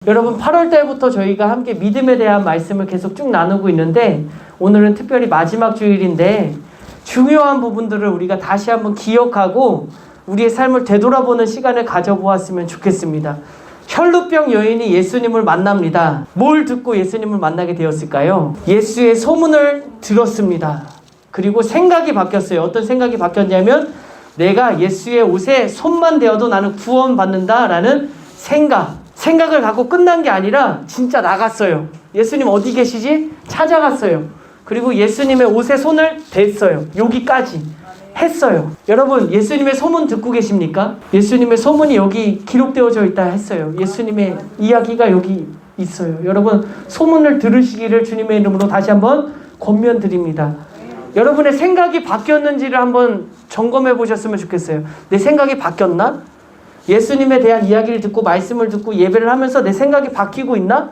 여러분 8월 달부터 저희가 함께 믿음에 대한 말씀을 계속 쭉 나누고 있는데 오늘은 특별히 마지막 주일인데 중요한 부분들을 우리가 다시 한번 기억하고 우리의 삶을 되돌아보는 시간을 가져보았으면 좋겠습니다. 혈루병 여인이 예수님을 만납니다. 뭘 듣고 예수님을 만나게 되었을까요? 예수의 소문을 들었습니다. 그리고 생각이 바뀌었어요. 어떤 생각이 바뀌었냐면 내가 예수의 옷에 손만 대어도 나는 구원받는다라는 생각을 갖고 끝난 게 아니라 진짜 나갔어요. 예수님 어디 계시지? 찾아갔어요. 그리고 예수님의 옷에 손을 댔어요. 여기까지 했어요. 여러분 예수님의 소문 듣고 계십니까? 예수님의 소문이 여기 기록되어져 있다 했어요. 예수님의 이야기가 여기 있어요. 여러분 소문을 들으시기를 주님의 이름으로 다시 한번 권면드립니다. 여러분의 생각이 바뀌었는지를 한번 점검해 보셨으면 좋겠어요. 내 생각이 바뀌었나? 예수님에 대한 이야기를 듣고 말씀을 듣고 예배를 하면서 내 생각이 바뀌고 있나?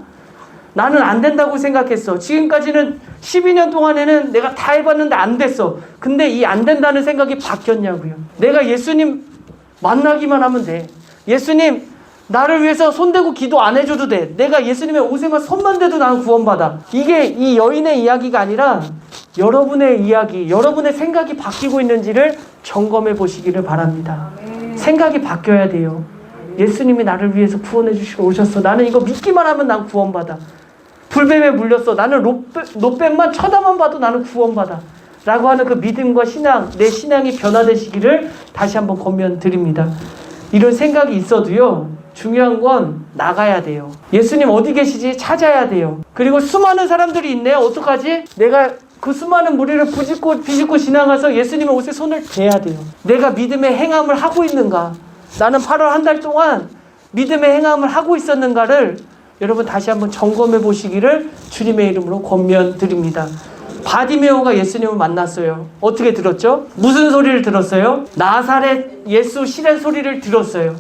나는 안 된다고 생각했어. 지금까지는 12년 동안에는 내가 다 해봤는데 안 됐어. 근데 이 안 된다는 생각이 바뀌었냐고요. 내가 예수님 만나기만 하면 돼. 예수님 나를 위해서 손대고 기도 안 해줘도 돼. 내가 예수님의 옷에만 손만 대도 나는 구원받아. 이게 이 여인의 이야기가 아니라 여러분의 이야기, 여러분의 생각이 바뀌고 있는지를 점검해 보시기를 바랍니다. 생각이 바뀌어야 돼요. 예수님이 나를 위해서 구원해 주시러 오셨어. 나는 이거 믿기만 하면 난 구원받아. 불뱀에 물렸어. 나는 롯뱀만 쳐다만 봐도 나는 구원받아. 라고 하는 그 믿음과 신앙, 내 신앙이 변화되시기를 다시 한번 권면드립니다. 이런 생각이 있어도요. 중요한 건 나가야 돼요. 예수님 어디 계시지? 찾아야 돼요. 그리고 수많은 사람들이 있네요. 어떡하지? 내가 그 수많은 무리를 비집고 지나가서 예수님의 옷에 손을 대야 돼요. 내가 믿음의 행함을 하고 있는가? 나는 8월 한 달 동안 믿음의 행함을 하고 있었는가를 여러분 다시 한번 점검해 보시기를 주님의 이름으로 권면드립니다. 바디메오가 예수님을 만났어요. 어떻게 들었죠? 무슨 소리를 들었어요? 나사렛 예수 시란 소리를 들었어요.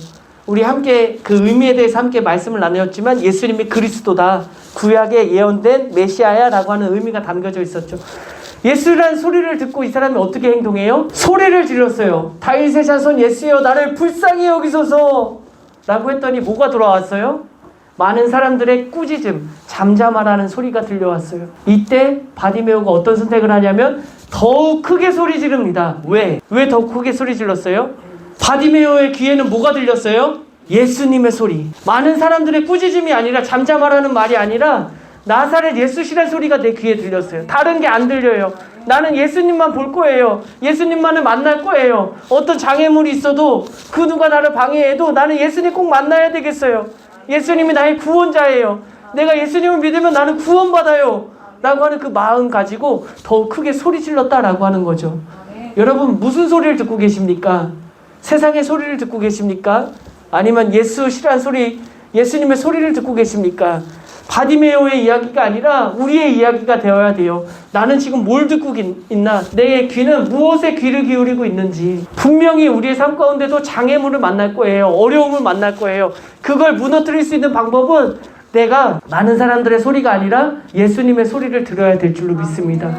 우리 함께 그 의미에 대해서 함께 말씀을 나누었지만 예수님이 그리스도다. 구약에 예언된 메시아야 라고 하는 의미가 담겨져 있었죠. 예수라는 소리를 듣고 이 사람이 어떻게 행동해요? 소리를 질렀어요. 다윗의 자손 예수여 나를 불쌍히 여기소서 라고 했더니 뭐가 돌아왔어요? 많은 사람들의 꾸짖음, 잠잠하라는 소리가 들려왔어요. 이때 바디메오가 어떤 선택을 하냐면 더욱 크게 소리 지릅니다. 왜? 왜 더 크게 소리 질렀어요? 바디메오의 귀에는 뭐가 들렸어요? 예수님의 소리. 많은 사람들의 꾸짖음이 아니라 잠잠하라는 말이 아니라 나사렛 예수시란 소리가 내 귀에 들렸어요. 다른 게 안 들려요. 나는 예수님만 볼 거예요. 예수님만을 만날 거예요. 어떤 장애물이 있어도 그 누가 나를 방해해도 나는 예수님 꼭 만나야 되겠어요. 예수님이 나의 구원자예요. 내가 예수님을 믿으면 나는 구원받아요. 라고 하는 그 마음 가지고 더 크게 소리 질렀다라고 하는 거죠. 여러분 무슨 소리를 듣고 계십니까? 세상의 소리를 듣고 계십니까? 아니면 예수시란 소리, 예수님의 소리를 듣고 계십니까? 바디메오의 이야기가 아니라 우리의 이야기가 되어야 돼요. 나는 지금 뭘 듣고 있나? 내 귀는 무엇에 귀를 기울이고 있는지. 분명히 우리의 삶 가운데도 장애물을 만날 거예요. 어려움을 만날 거예요. 그걸 무너뜨릴 수 있는 방법은 내가 많은 사람들의 소리가 아니라 예수님의 소리를 들어야 될 줄로 믿습니다.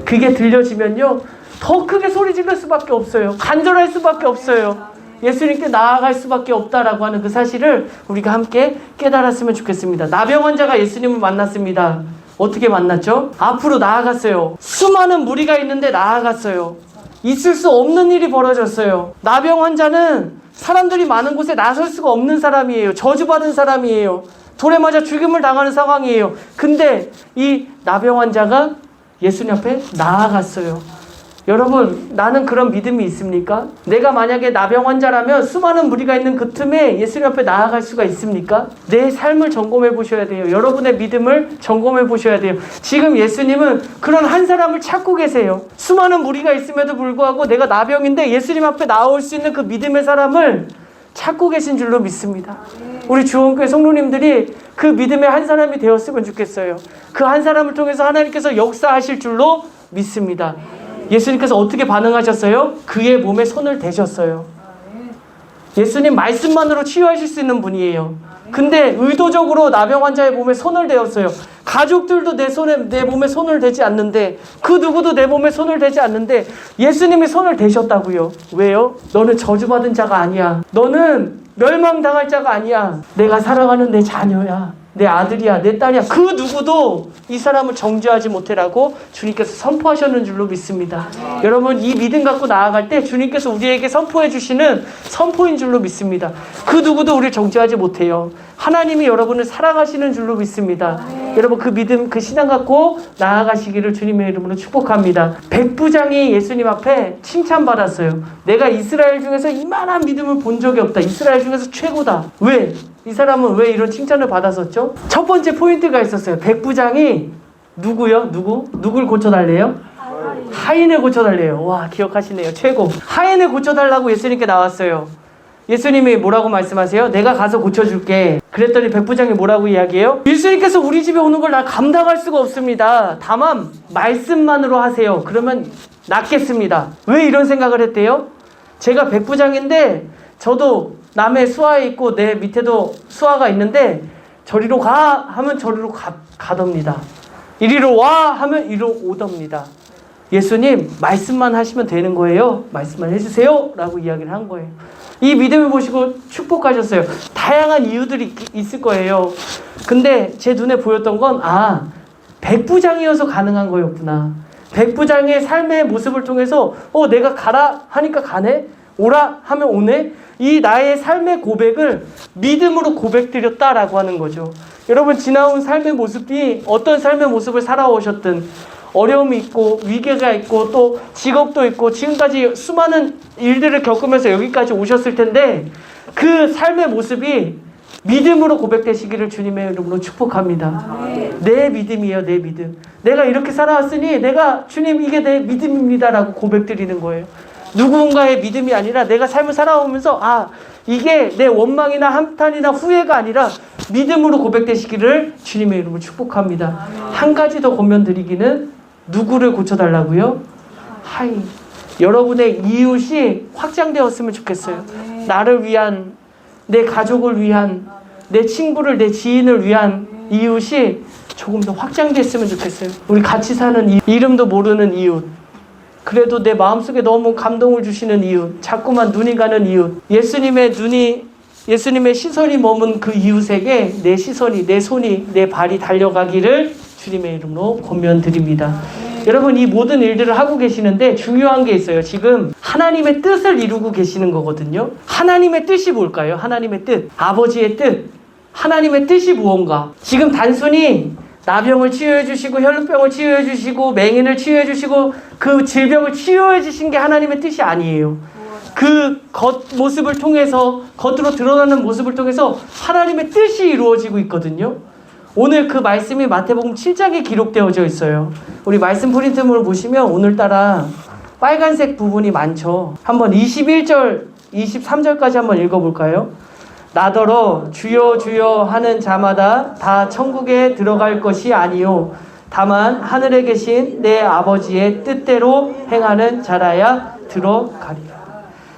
그게 들려지면요 더 크게 소리 지를 수밖에 없어요. 간절할 수밖에 없어요. 예수님께 나아갈 수밖에 없다라고 하는 그 사실을 우리가 함께 깨달았으면 좋겠습니다. 나병 환자가 예수님을 만났습니다. 어떻게 만났죠? 앞으로 나아갔어요. 수많은 무리가 있는데 나아갔어요. 있을 수 없는 일이 벌어졌어요. 나병 환자는 사람들이 많은 곳에 나설 수가 없는 사람이에요. 저주받은 사람이에요. 돌에 맞아 죽임을 당하는 상황이에요. 근데 이 나병 환자가 예수님 앞에 나아갔어요. 여러분 나는 그런 믿음이 있습니까? 내가 만약에 나병 환자라면 수많은 무리가 있는 그 틈에 예수님 앞에 나아갈 수가 있습니까? 내 삶을 점검해 보셔야 돼요. 여러분의 믿음을 점검해 보셔야 돼요. 지금 예수님은 그런 한 사람을 찾고 계세요. 수많은 무리가 있음에도 불구하고 내가 나병인데 예수님 앞에 나올 수 있는 그 믿음의 사람을 찾고 계신 줄로 믿습니다. 우리 주원교회 성도님들이 그 믿음의 한 사람이 되었으면 좋겠어요. 그 한 사람을 통해서 하나님께서 역사하실 줄로 믿습니다. 예수님께서 어떻게 반응하셨어요? 그의 몸에 손을 대셨어요. 예수님 말씀만으로 치유하실 수 있는 분이에요. 근데 의도적으로 나병 환자의 몸에 손을 대었어요. 가족들도 내 몸에 손을 대지 않는데 그 누구도 내 몸에 손을 대지 않는데 예수님이 손을 대셨다고요. 왜요? 너는 저주받은 자가 아니야. 너는 멸망당할 자가 아니야. 내가 사랑하는 내 자녀야. 내 아들이야, 내 딸이야. 그 누구도 이 사람을 정죄하지 못해라고 주님께서 선포하셨는 줄로 믿습니다. 여러분, 이 믿음 갖고 나아갈 때 주님께서 우리에게 선포해 주시는 선포인 줄로 믿습니다. 그 누구도 우리를 정죄하지 못해요. 하나님이 여러분을 사랑하시는 줄로 믿습니다. 여러분, 그 믿음, 그 신앙 갖고 나아가시기를 주님의 이름으로 축복합니다. 백부장이 예수님 앞에 칭찬받았어요. 내가 이스라엘 중에서 이만한 믿음을 본 적이 없다. 이스라엘 중에서 최고다. 왜? 이 사람은 왜 이런 칭찬을 받았었죠? 첫 번째 포인트가 있었어요. 백부장이 누구요? 누굴 고쳐달래요? 하인을 고쳐달래요. 와, 기억하시네요. 최고. 하인을 고쳐달라고 예수님께 나왔어요. 예수님이 뭐라고 말씀하세요? 내가 가서 고쳐줄게. 그랬더니 백부장이 뭐라고 이야기해요? 예수님께서 우리 집에 오는 걸 나 감당할 수가 없습니다. 다만 말씀만으로 하세요. 그러면 낫겠습니다. 왜 이런 생각을 했대요? 제가 백부장인데 저도 남의 수하에 있고 내 밑에도 수하가 있는데 저리로 가 하면 저리로 가답니다. 이리로 와 하면 이리로 오답니다. 예수님, 말씀만 하시면 되는 거예요. 말씀만 해주세요 라고 이야기를 한 거예요. 이 믿음을 보시고 축복하셨어요. 다양한 이유들이 있을 거예요. 근데 제 눈에 보였던 건 백부장이어서 가능한 거였구나. 백부장의 삶의 모습을 통해서 내가 가라 하니까 가네, 오라 하면 오네. 이 나의 삶의 고백을 믿음으로 고백드렸다라고 하는 거죠. 여러분, 지나온 삶의 모습이 어떤 삶의 모습을 살아오셨든 어려움이 있고 위기가 있고 또 직업도 있고 지금까지 수많은 일들을 겪으면서 여기까지 오셨을 텐데 그 삶의 모습이 믿음으로 고백되시기를 주님의 이름으로 축복합니다. 내 믿음이에요. 내 믿음. 내가 이렇게 살아왔으니 내가 주님 이게 내 믿음입니다 라고 고백드리는 거예요. 누군가의 믿음이 아니라 내가 삶을 살아오면서 이게 내 원망이나 한탄이나 후회가 아니라 믿음으로 고백되시기를 주님의 이름으로 축복합니다. 한 가지 더 권면드리기는 누구를 고쳐달라고요? 하인. 여러분의 이웃이 확장되었으면 좋겠어요. 나를 위한, 내 가족을 위한, 내 친구를, 내 지인을 위한 이웃이 조금 더 확장됐으면 좋겠어요. 우리 같이 사는 이름도 모르는 이웃, 그래도 내 마음속에 너무 감동을 주시는 이웃, 자꾸만 눈이 가는 이웃, 예수님의 시선이 머문 그 이웃에게 내 시선이, 내 손이, 내 발이 달려가기를 주님의 이름으로 권면드립니다. 여러분, 이 모든 일들을 하고 계시는데 중요한 게 있어요. 지금 하나님의 뜻을 이루고 계시는 거거든요. 하나님의 뜻이 뭘까요? 하나님의 뜻, 아버지의 뜻, 하나님의 뜻이 무언가? 지금 단순히 나병을 치유해 주시고 혈루병을 치유해 주시고 맹인을 치유해 주시고 그 질병을 치유해 주신 게 하나님의 뜻이 아니에요. 그 겉모습을 통해서, 겉으로 드러나는 모습을 통해서 하나님의 뜻이 이루어지고 있거든요. 오늘 그 말씀이 마태복음 7장에 기록되어져 있어요. 우리 말씀 프린트물을 보시면 오늘따라 빨간색 부분이 많죠. 한번 21절, 23절까지 한번 읽어볼까요? 나더러 주여 주여 하는 자마다 다 천국에 들어갈 것이 아니요 다만 하늘에 계신 내 아버지의 뜻대로 행하는 자라야 들어가리라.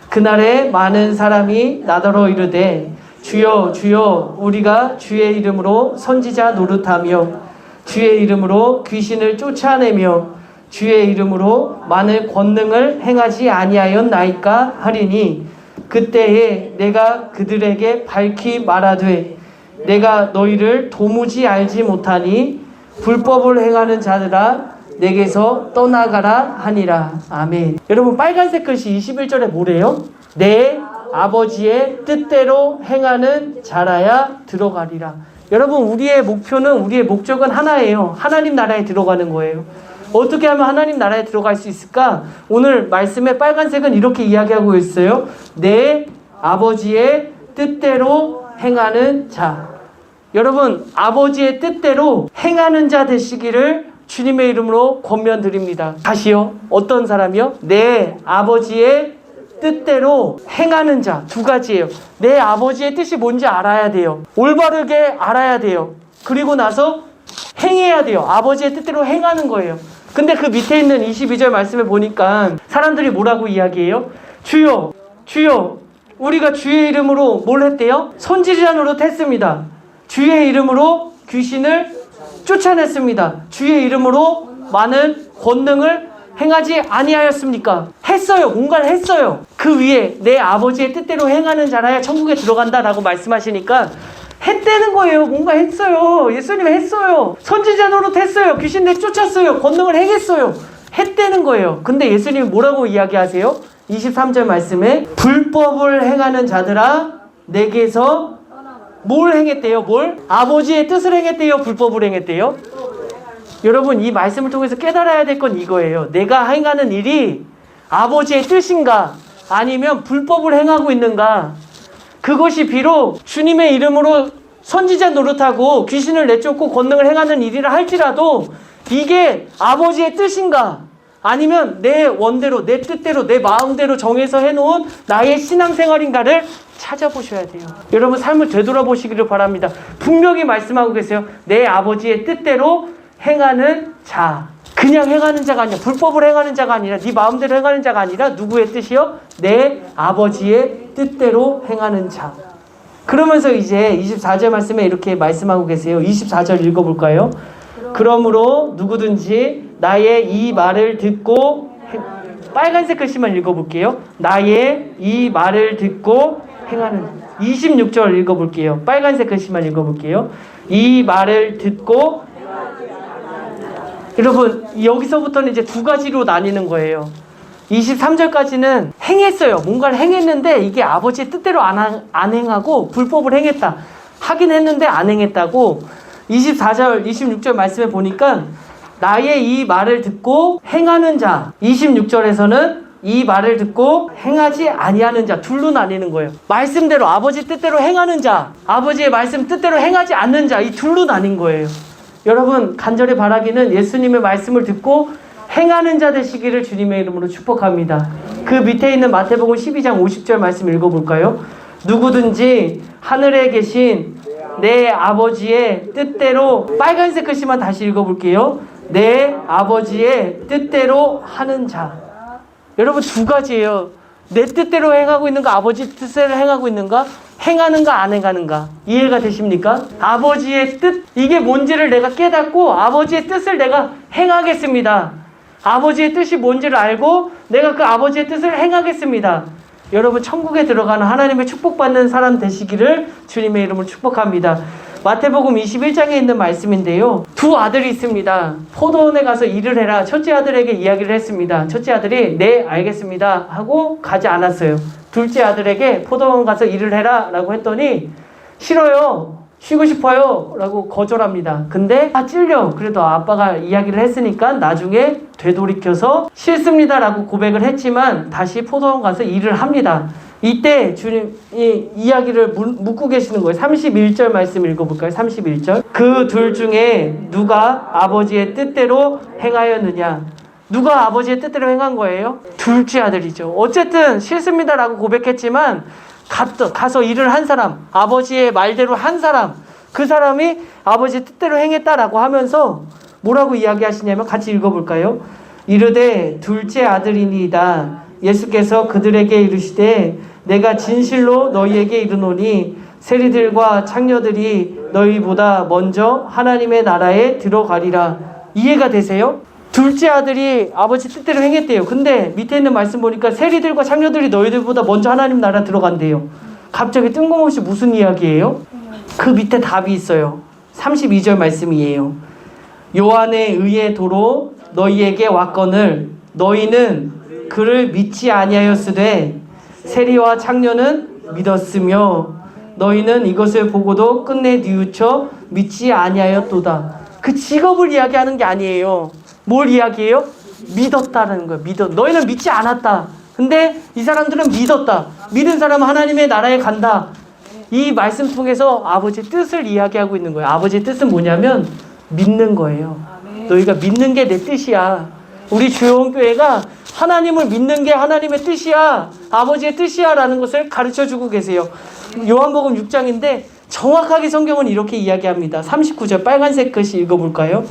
그날에 많은 사람이 나더러 이르되 주여 주여 우리가 주의 이름으로 선지자 노릇하며 주의 이름으로 귀신을 쫓아내며 주의 이름으로 많은 권능을 행하지 아니하였나이까 하리니 그때에 내가 그들에게 밝히 말하되 내가 너희를 도무지 알지 못하니 불법을 행하는 자들아 내게서 떠나가라 하니라. 아멘. 여러분, 빨간색 글씨 21절에 뭐래요? 내 아버지의 뜻대로 행하는 자라야 들어가리라. 여러분, 우리의 목표는, 우리의 목적은 하나예요. 하나님 나라에 들어가는 거예요. 어떻게 하면 하나님 나라에 들어갈 수 있을까? 오늘 말씀의 빨간색은 이렇게 이야기하고 있어요. 내 아버지의 뜻대로 행하는 자. 여러분, 아버지의 뜻대로 행하는 자 되시기를 주님의 이름으로 권면드립니다. 다시요. 어떤 사람이요? 내 아버지의 뜻대로 행하는 자. 두 가지예요. 내 아버지의 뜻이 뭔지 알아야 돼요. 올바르게 알아야 돼요. 그리고 나서 행해야 돼요. 아버지의 뜻대로 행하는 거예요. 근데 그 밑에 있는 22절 말씀에 보니까 사람들이 뭐라고 이야기해요? 주여, 주여, 우리가 주의 이름으로 뭘 했대요? 선지자 노릇 했습니다. 주의 이름으로 귀신을 쫓아냈습니다. 주의 이름으로 많은 권능을 행하지 아니하였습니까? 했어요. 뭔가를 했어요. 그 위에 내 아버지의 뜻대로 행하는 자라야 천국에 들어간다라고 말씀하시니까 했다는 거예요. 뭔가 했어요. 예수님 했어요. 선지자 노릇 했어요. 귀신 내쫓았어요. 권능을 행했어요. 했다는 거예요. 근데 예수님이 뭐라고 이야기하세요? 23절 말씀에 불법을 행하는 자들아 내게서 뭘 행했대요? 뭘? 아버지의 뜻을 행했대요? 불법을 행했대요? 여러분 이 말씀을 통해서 깨달아야 될 건 이거예요. 내가 행하는 일이 아버지의 뜻인가 아니면 불법을 행하고 있는가. 그것이 비록 주님의 이름으로 선지자 노릇하고 귀신을 내쫓고 권능을 행하는 일이라 할지라도 이게 아버지의 뜻인가 아니면 내 원대로 내 뜻대로 내 마음대로 정해서 해놓은 나의 신앙생활인가를 찾아보셔야 돼요. 여러분 삶을 되돌아보시기를 바랍니다. 분명히 말씀하고 계세요. 내 아버지의 뜻대로 행하는 자. 그냥 행하는 자가 아니라 불법을 행하는 자가 아니라 네 마음대로 행하는 자가 아니라 누구의 뜻이요? 내 아버지의 뜻대로 행하는 자. 그러면서 이제 24절 말씀에 이렇게 말씀하고 계세요. 24절 읽어볼까요? 그러므로 누구든지 나의 이 말을 듣고 빨간색 글씨만 읽어볼게요. 나의 이 말을 듣고 행하는 26절 읽어볼게요. 빨간색 글씨만 읽어볼게요. 이 말을 듣고 여러분 여기서부터는 이제 두 가지로 나뉘는 거예요. 23절까지는 행했어요. 뭔가를 행했는데 이게 아버지의 뜻대로 안 행하고 불법을 행했다. 하긴 했는데 안 행했다고 24절, 26절 말씀에 보니까 나의 이 말을 듣고 행하는 자 26절에서는 이 말을 듣고 행하지 아니하는 자 둘로 나뉘는 거예요. 말씀대로 아버지 뜻대로 행하는 자 아버지의 말씀 뜻대로 행하지 않는 자 이 둘로 나뉜 거예요. 여러분 간절히 바라기는 예수님의 말씀을 듣고 행하는 자 되시기를 주님의 이름으로 축복합니다. 그 밑에 있는 마태복음 12장 50절 말씀 읽어볼까요? 누구든지 하늘에 계신 내 아버지의 뜻대로 빨간색 글씨만 다시 읽어볼게요. 내 아버지의 뜻대로 하는 자. 여러분 두 가지예요. 내 뜻대로 행하고 있는가 아버지 뜻대로 행하고 있는가 행하는가 안 행하는가 이해가 되십니까? 아버지의 뜻 이게 뭔지를 내가 깨닫고 아버지의 뜻을 내가 행하겠습니다. 아버지의 뜻이 뭔지를 알고 내가 그 아버지의 뜻을 행하겠습니다. 여러분 천국에 들어가는 하나님의 축복받는 사람 되시기를 주님의 이름으로 축복합니다. 마태복음 21장에 있는 말씀인데요. 두 아들이 있습니다. 포도원에 가서 일을 해라. 첫째 아들에게 이야기를 했습니다. 첫째 아들이 네 알겠습니다 하고 가지 않았어요. 둘째 아들에게 포도원 가서 일을 해라 라고 했더니 싫어요. 쉬고 싶어요 라고 거절합니다. 근데 찔려. 그래도 아빠가 이야기를 했으니까 나중에 되돌이켜서 싫습니다 라고 고백을 했지만 다시 포도원 가서 일을 합니다. 이때 주님이 이야기를 묻고 계시는 거예요. 31절 말씀 읽어볼까요? 31절. 그 둘 중에 누가 아버지의 뜻대로 행하였느냐? 누가 아버지의 뜻대로 행한 거예요? 둘째 아들이죠. 어쨌든 싫습니다 라고 고백했지만 가서 일을 한 사람, 아버지의 말대로 한 사람, 그 사람이 아버지의 뜻대로 행했다라고 하면서 뭐라고 이야기하시냐면 같이 읽어볼까요? 이르되 둘째 아들이니이다. 예수께서 그들에게 이르시되 내가 진실로 너희에게 이르노니 세리들과 창녀들이 너희보다 먼저 하나님의 나라에 들어가리라. 이해가 되세요? 둘째 아들이 아버지 뜻대로 행했대요. 근데 밑에 있는 말씀 보니까 세리들과 창녀들이 너희들보다 먼저 하나님 나라 들어간대요. 갑자기 뜬금없이 무슨 이야기예요? 그 밑에 답이 있어요. 32절 말씀이에요. 요한의 의의 도로 너희에게 왔거늘 너희는 그를 믿지 아니하였으되 세리와 창녀는 믿었으며 너희는 이것을 보고도 끝내 뉘우쳐 믿지 아니하였도다. 그 직업을 이야기하는 게 아니에요. 뭘 이야기해요? 믿었다는 거예요. 너희는 믿지 않았다. 근데 이 사람들은 믿었다. 믿은 사람은 하나님의 나라에 간다. 이 말씀 통해서 아버지의 뜻을 이야기하고 있는 거예요. 아버지의 뜻은 뭐냐면 믿는 거예요. 너희가 믿는 게 내 뜻이야. 우리 주영교회가 하나님을 믿는 게 하나님의 뜻이야. 아버지의 뜻이야 라는 것을 가르쳐주고 계세요. 요한복음 6장인데 정확하게 성경은 이렇게 이야기합니다. 39절 빨간색 글씨 읽어볼까요?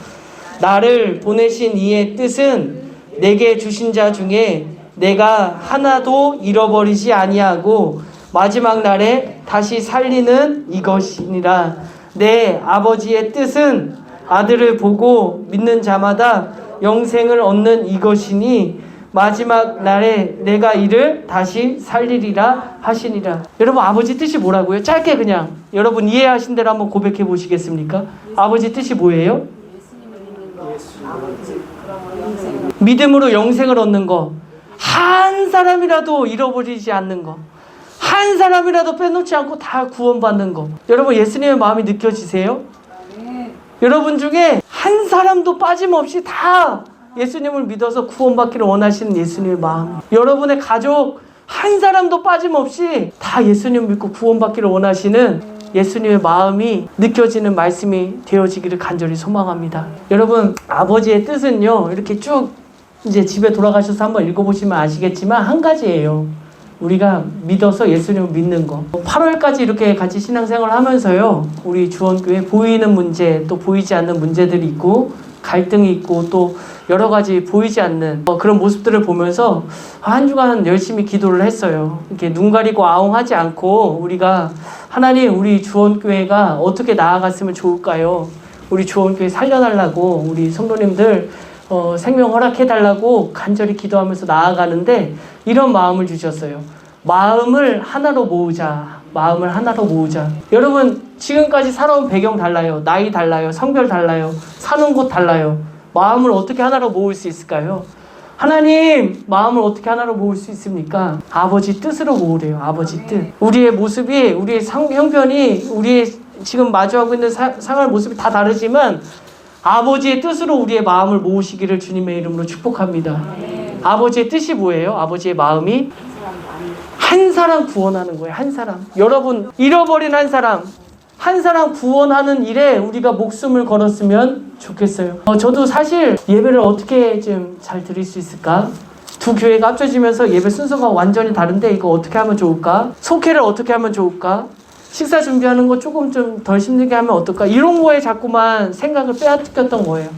나를 보내신 이의 뜻은 내게 주신 자 중에 내가 하나도 잃어버리지 아니하고 마지막 날에 다시 살리는 이것이니라. 내 아버지의 뜻은 아들을 보고 믿는 자마다 영생을 얻는 이것이니 마지막 날에 내가 이를 다시 살리리라 하시니라. 여러분 아버지 뜻이 뭐라고요? 짧게 그냥 여러분 이해하신 대로 한번 고백해 보시겠습니까? 아버지 뜻이 뭐예요? 믿음으로 영생을 얻는 거. 한 사람이라도 잃어버리지 않는 거. 한 사람이라도 빼놓지 않고 다 구원받는 거. 여러분 예수님의 마음이 느껴지세요? 여러분 중에 한 사람도 빠짐없이 다 예수님을 믿어서 구원받기를 원하시는 예수님의 마음. 여러분의 가족 한 사람도 빠짐없이 다 예수님 믿고 구원받기를 원하시는 예수님의 마음이 느껴지는 말씀이 되어지기를 간절히 소망합니다. 여러분 아버지의 뜻은요, 이렇게 쭉 이제 집에 돌아가셔서 한번 읽어보시면 아시겠지만 한 가지예요. 우리가 믿어서 예수님을 믿는 거. 8월까지 이렇게 같이 신앙생활을 하면서요, 우리 주원교회 보이는 문제 또 보이지 않는 문제들이 있고 갈등이 있고 또 여러 가지 보이지 않는 그런 모습들을 보면서 한 주간 열심히 기도를 했어요. 이렇게 눈 가리고 아웅하지 않고 우리가 하나님, 우리 주원교회가 어떻게 나아갔으면 좋을까요? 우리 주원교회 살려달라고 우리 성도님들 생명 허락해달라고 간절히 기도하면서 나아가는데 이런 마음을 주셨어요. 마음을 하나로 모으자. 마음을 하나로 모으자. 여러분 지금까지 살아온 배경 달라요. 나이 달라요. 성별 달라요. 사는 곳 달라요. 마음을 어떻게 하나로 모을 수 있을까요? 하나님, 마음을 어떻게 하나로 모을 수 있습니까? 아버지 뜻으로 모으래요. 아버지 뜻. 우리의 모습이, 우리의 형편이, 우리의 지금 마주하고 있는 생활 모습이 다 다르지만 아버지의 뜻으로 우리의 마음을 모으시기를 주님의 이름으로 축복합니다. 아버지의 뜻이 뭐예요? 아버지의 마음이 한 사람 구원하는 거예요. 한 사람. 여러분 잃어버린 한 사람 구원하는 일에 우리가 목숨을 걸었으면 좋겠어요. 저도 사실 예배를 어떻게 좀 잘 드릴 수 있을까? 두 교회가 합쳐지면서 예배 순서가 완전히 다른데 이거 어떻게 하면 좋을까? 속회를 어떻게 하면 좋을까? 식사 준비하는 거 조금 좀 덜 힘들게 하면 어떨까? 이런 거에 자꾸만 생각을 빼앗겼던 거예요.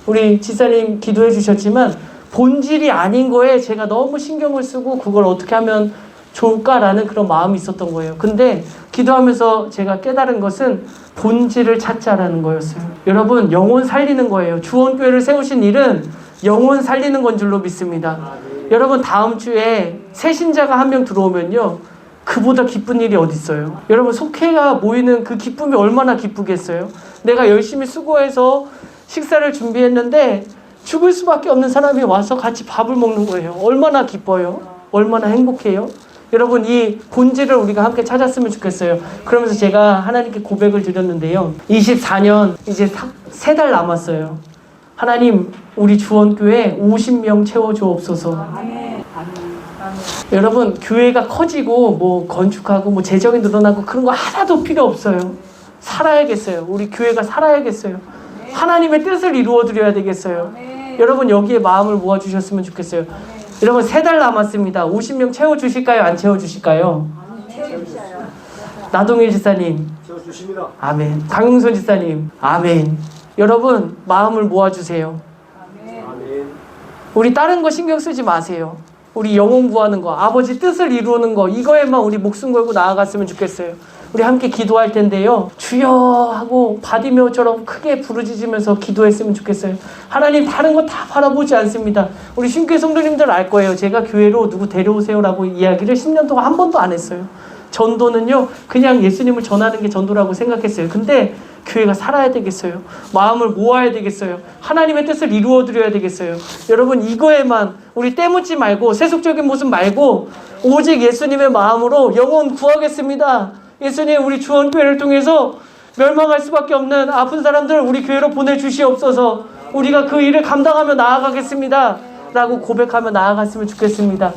우리 지사님 기도해 주셨지만 본질이 아닌 거에 제가 너무 신경을 쓰고 그걸 어떻게 하면 좋을까라는 그런 마음이 있었던 거예요. 근데 기도하면서 제가 깨달은 것은 본질을 찾자라는 거였어요. 여러분 영혼 살리는 거예요. 주원교회를 세우신 일은 영혼 살리는 건 줄로 믿습니다. 여러분 다음 주에 새 신자가 한 명 들어오면요, 그보다 기쁜 일이 어디 있어요? 여러분 속회가 모이는 그 기쁨이 얼마나 기쁘겠어요? 내가 열심히 수고해서 식사를 준비했는데 죽을 수밖에 없는 사람이 와서 같이 밥을 먹는 거예요. 얼마나 기뻐요? 얼마나 행복해요? 여러분 이 본질을 우리가 함께 찾았으면 좋겠어요. 그러면서 제가 하나님께 고백을 드렸는데요, 24년 이제 3달 남았어요. 하나님, 우리 주원교회 50명 채워주옵소서. 여러분 교회가 커지고 뭐 건축하고 뭐 재정이 늘어나고 그런 거 하나도 필요 없어요. 살아야겠어요. 우리 교회가 살아야겠어요. 하나님의 뜻을 이루어 드려야 되겠어요. 여러분 여기에 마음을 모아주셨으면 좋겠어요. 여러분 3달 남았습니다. 50명 채워주실까요? 안 채워주실까요? 채워주셔요. 나동일 지사님 채워주십니다. 아멘. 강용선 지사님 아멘. 여러분 마음을 모아주세요. 아멘. 우리 다른 거 신경 쓰지 마세요. 우리 영혼 구하는 거, 아버지 뜻을 이루는 거, 이거에만 우리 목숨 걸고 나아갔으면 좋겠어요. 우리 함께 기도할 텐데요, 주여 하고 바디메오처럼 크게 부르짖으면서 기도했으면 좋겠어요. 하나님 다른 거 다 바라보지 않습니다. 우리 신교회 성도님들 알 거예요. 제가 교회로 누구 데려오세요라고 이야기를 10년 동안 한 번도 안 했어요. 전도는요 그냥 예수님을 전하는 게 전도라고 생각했어요. 근데 교회가 살아야 되겠어요. 마음을 모아야 되겠어요. 하나님의 뜻을 이루어 드려야 되겠어요. 여러분 이거에만 우리 때묻지 말고 세속적인 모습 말고 오직 예수님의 마음으로 영혼 구하겠습니다. 예수님, 우리 주원교회를 통해서 멸망할 수밖에 없는 아픈 사람들 우리 교회로 보내주시옵소서. 우리가 그 일을 감당하며 나아가겠습니다 라고 고백하며 나아갔으면 좋겠습니다.